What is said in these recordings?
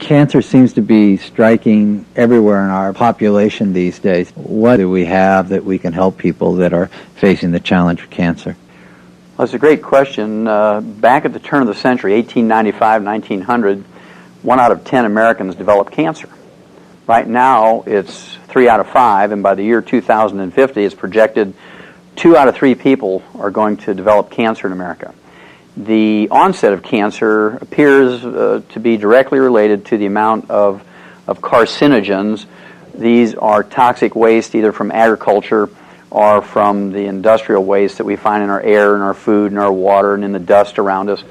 Cancer seems to be striking everywhere in our population these days. What do we have that we can help people that are facing the challenge of cancer? Well, that's a great question. Back at the turn of the century, 1895, 1900, 1 out of 10 Americans developed cancer. Right now, it's 3 out of 5, and by the year 2050, it's projected 2 out of 3 people are going to develop cancer in America. The onset of cancer appears to be directly related to the amount of carcinogens. These are toxic waste either from agriculture or from the industrial waste that we find in our air and our food and our water and in the dust around us.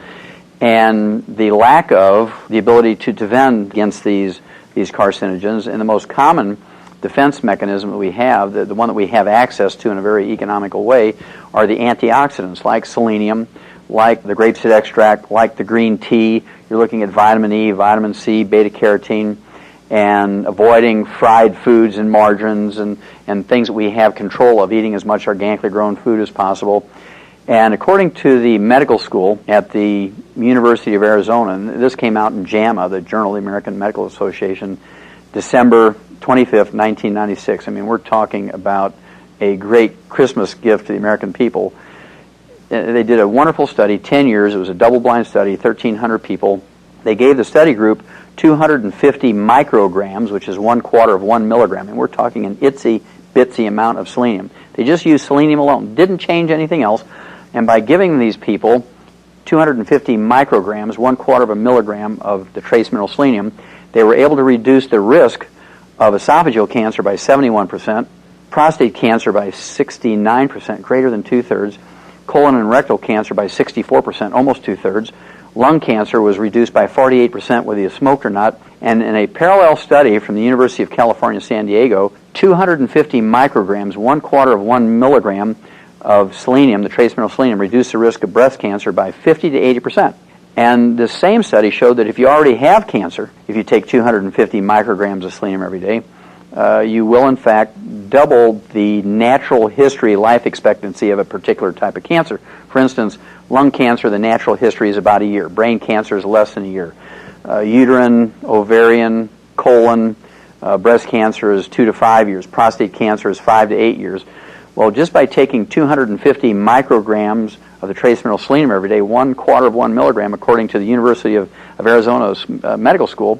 And the lack of the ability to defend against these carcinogens, and the most common defense mechanism that we have, the one that we have access to in a very economical way, are the antioxidants like selenium, like the grapeseed extract, like the green tea. You're looking at vitamin E, vitamin C, beta-carotene, and avoiding fried foods and margarines and things that we have control of, eating as much organically grown food as possible. And according to the medical school at the University of Arizona, and this came out in JAMA, the Journal of the American Medical Association, December 25th, 1996. I mean, we're talking about a great Christmas gift to the American people. They did a wonderful study, 10 years. It was a double-blind study, 1,300 people. They gave the study group 250 micrograms, which is 1/4 of 1 milligram, and we're talking an itsy-bitsy amount of selenium. They just used selenium alone, didn't change anything else, and by giving these people 250 micrograms, 1/4 of a milligram of the trace mineral selenium, they were able to reduce the risk of esophageal cancer by 71%, prostate cancer by 69%, greater than 2/3, colon and rectal cancer by 64%, almost 2/3. Lung cancer was reduced by 48% whether you smoked or not. And in a parallel study from the University of California, San Diego, 250 micrograms, 1/4 of 1 milligram of selenium, the trace mineral selenium, reduced the risk of breast cancer by 50 to 80%. And the same study showed that if you already have cancer, if you take 250 micrograms of selenium every day, you will in fact double the natural history life expectancy of a particular type of cancer. For instance, lung cancer, the natural history is about a year. Brain cancer is less than a year. Uterine, ovarian, colon, breast cancer is 2 to 5 years. Prostate cancer is 5 to 8 years. Well, just by taking 250 micrograms of the trace mineral selenium every day, 1/4 of 1 milligram, according to the University of Arizona's medical school,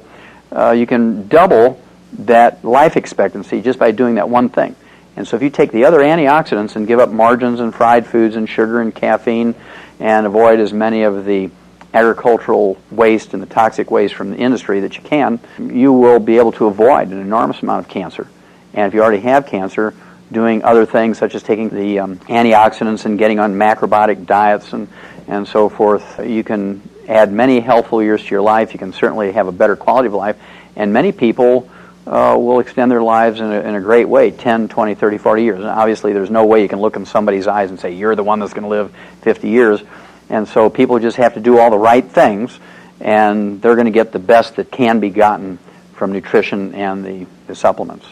you can double that life expectancy just by doing that one thing. And so if you take the other antioxidants and give up margarines and fried foods and sugar and caffeine and avoid as many of the agricultural waste and the toxic waste from the industry that you can, you will be able to avoid an enormous amount of cancer. And if you already have cancer, doing other things such as taking the antioxidants and getting on macrobiotic diets and so forth, you can add many healthful years to your life. You can certainly have a better quality of life. And many people will extend their lives in a great way, 10, 20, 30, 40 years. And obviously, there's no way you can look in somebody's eyes and say, you're the one that's going to live 50 years. And so people just have to do all the right things, and they're going to get the best that can be gotten from nutrition and the supplements.